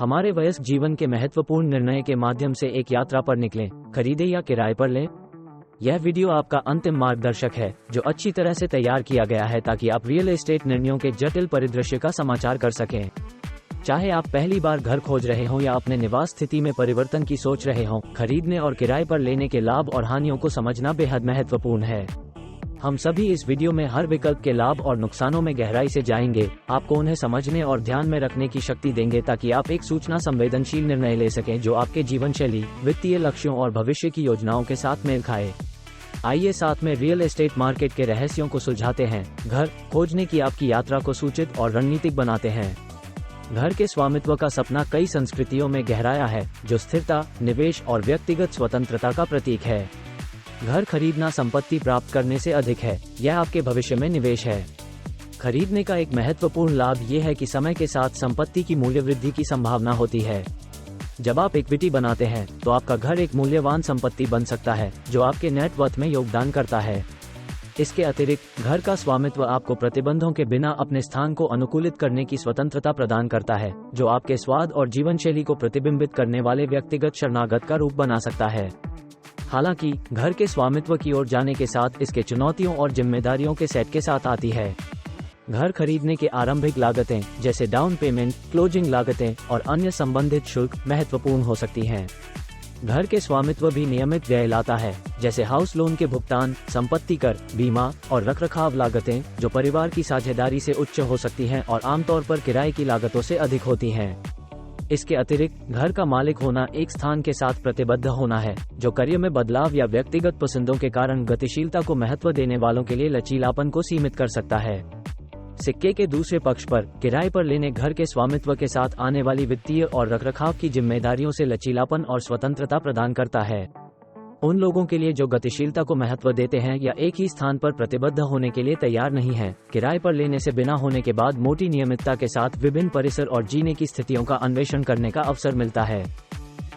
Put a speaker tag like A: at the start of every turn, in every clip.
A: हमारे वयस्क जीवन के महत्वपूर्ण निर्णय के माध्यम से एक यात्रा पर निकलें, खरीदें या किराए पर लें। यह वीडियो आपका अंतिम मार्गदर्शक है जो अच्छी तरह से तैयार किया गया है ताकि आप रियल एस्टेट निर्णयों के जटिल परिदृश्य का समाचार कर सकें। चाहे आप पहली बार घर खोज रहे हों या अपने निवास स्थिति में परिवर्तन की सोच रहे हों, खरीदने और किराए पर लेने के लाभ और हानियों को समझना बेहद महत्वपूर्ण है। हम सभी इस वीडियो में हर विकल्प के लाभ और नुकसानों में गहराई से जाएंगे, आपको उन्हें समझने और ध्यान में रखने की शक्ति देंगे ताकि आप एक सूचना संवेदनशील निर्णय ले सकें जो आपके जीवन शैली, वित्तीय लक्ष्यों और भविष्य की योजनाओं के साथ मेल खाए। आइए साथ में रियल एस्टेट मार्केट के रहस्यों को सुलझाते हैं, घर खोजने की आपकी यात्रा को सूचित और रणनीतिक बनाते हैं। घर के स्वामित्व का सपना कई संस्कृतियों में गहराया है, जो स्थिरता, निवेश और व्यक्तिगत स्वतंत्रता का प्रतीक है। घर खरीदना संपत्ति प्राप्त करने से अधिक है, यह आपके भविष्य में निवेश है। खरीदने का एक महत्वपूर्ण लाभ ये है कि समय के साथ संपत्ति की मूल्य वृद्धि की संभावना होती है। जब आप इक्विटी बनाते हैं तो आपका घर एक मूल्यवान संपत्ति बन सकता है जो आपके नेटवर्थ में योगदान करता है। इसके अतिरिक्त घर का स्वामित्व आपको प्रतिबंधों के बिना अपने स्थान को अनुकूलित करने की स्वतंत्रता प्रदान करता है, जो आपके स्वाद और जीवन शैली को प्रतिबिंबित करने वाले व्यक्तिगत शरणागत का रूप बना सकता है। हालांकि घर के स्वामित्व की ओर जाने के साथ इसके चुनौतियों और जिम्मेदारियों के सेट के साथ आती है। घर खरीदने के आरंभिक लागतें जैसे डाउन पेमेंट, क्लोजिंग लागतें और अन्य संबंधित शुल्क महत्वपूर्ण हो सकती हैं। घर के स्वामित्व भी नियमित व्यय लाता है, जैसे हाउस लोन के भुगतान, संपत्ति कर, बीमा और रखरखाव लागतें, जो परिवार की साझेदारी से उच्च हो सकती हैं और आमतौर पर किराए की लागतों से अधिक होती हैं। इसके अतिरिक्त घर का मालिक होना एक स्थान के साथ प्रतिबद्ध होना है, जो कार्य में बदलाव या व्यक्तिगत पसंदों के कारण गतिशीलता को महत्व देने वालों के लिए लचीलापन को सीमित कर सकता है। सिक्के के दूसरे पक्ष पर, किराए पर लेने घर के स्वामित्व के साथ आने वाली वित्तीय और रखरखाव की जिम्मेदारियों से लचीलापन और स्वतंत्रता प्रदान करता है। उन लोगों के लिए जो गतिशीलता को महत्व देते हैं या एक ही स्थान पर प्रतिबद्ध होने के लिए तैयार नहीं हैं, किराए पर लेने से बिना होने के बाद मोटी नियमितता के साथ विभिन्न परिसर और जीने की स्थितियों का अन्वेषण करने का अवसर मिलता है।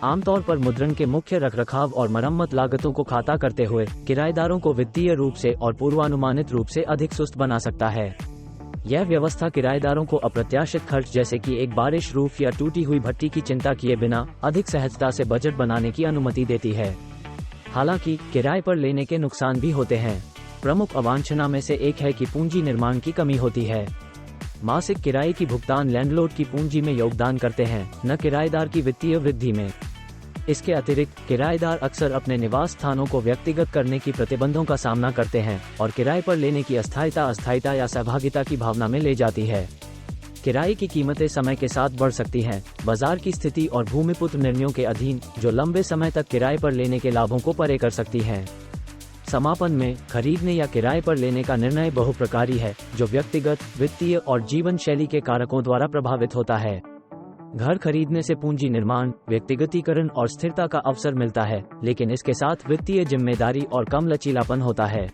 A: आमतौर पर मुद्रण के मुख्य रखरखाव और मरम्मत लागतों को खाता करते हुए किराएदारों को वित्तीय रूप से और पूर्वानुमानित रूप से अधिक सुस्त बना सकता है। यह व्यवस्था किराएदारों को अप्रत्याशित खर्च जैसे कि एक बारिश रूफ या टूटी हुई भट्टी की चिंता किए बिना अधिक सहजता से बजट बनाने की अनुमति देती है। हालांकि किराए पर लेने के नुकसान भी होते हैं। प्रमुख अवांछना में से एक है कि पूंजी निर्माण की कमी होती है। मासिक किराए की भुगतान लैंडलॉर्ड की पूंजी में योगदान करते हैं, न किराएदार की वित्तीय वृद्धि में। इसके अतिरिक्त किराएदार अक्सर अपने निवास स्थानों को व्यक्तिगत करने की प्रतिबंधों का सामना करते हैं और किराए पर लेने की अस्थायीता या सहभागिता की भावना में ले जाती है। किराए की कीमतें समय के साथ बढ़ सकती हैं, बाजार की स्थिति और भूमिपुत्र निर्णयों के अधीन, जो लंबे समय तक किराए पर लेने के लाभों को परे कर सकती हैं। समापन में, खरीदने या किराए पर लेने का निर्णय बहुप्रकारी है, जो व्यक्तिगत, वित्तीय और जीवन शैली के कारकों द्वारा प्रभावित होता है। घर खरीदने से पूंजी निर्माण, व्यक्तिगतीकरण और स्थिरता का अवसर मिलता है, लेकिन इसके साथ वित्तीय जिम्मेदारी और कम लचीलापन होता है।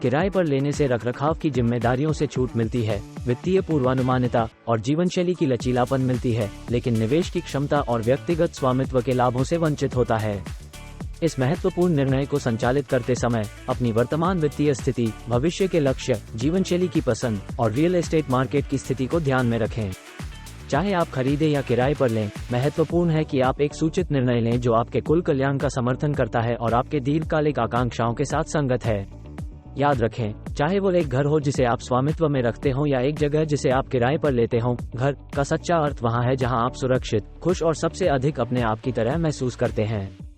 A: किराए पर लेने से रखरखाव की जिम्मेदारियों से छूट मिलती है, वित्तीय पूर्वानुमानिता और जीवनशैली की लचीलापन मिलती है, लेकिन निवेश की क्षमता और व्यक्तिगत स्वामित्व के लाभों से वंचित होता है। इस महत्वपूर्ण निर्णय को संचालित करते समय अपनी वर्तमान वित्तीय स्थिति, भविष्य के लक्ष्य, जीवनशैली की पसंद और रियल एस्टेट मार्केट की स्थिति को ध्यान में रखें। चाहे आप खरीदें या किराए पर लें, महत्वपूर्ण है कि आप एक सूचित निर्णय लें जो आपके कुल कल्याण का समर्थन करता है और आपके दीर्घकालिक आकांक्षाओं के साथ संगत है। याद रखें, चाहे वो एक घर हो जिसे आप स्वामित्व में रखते हों या एक जगह जिसे आप किराए पर लेते हों, घर का सच्चा अर्थ वहां है जहां आप सुरक्षित, खुश और सबसे अधिक अपने आप की तरह महसूस करते हैं।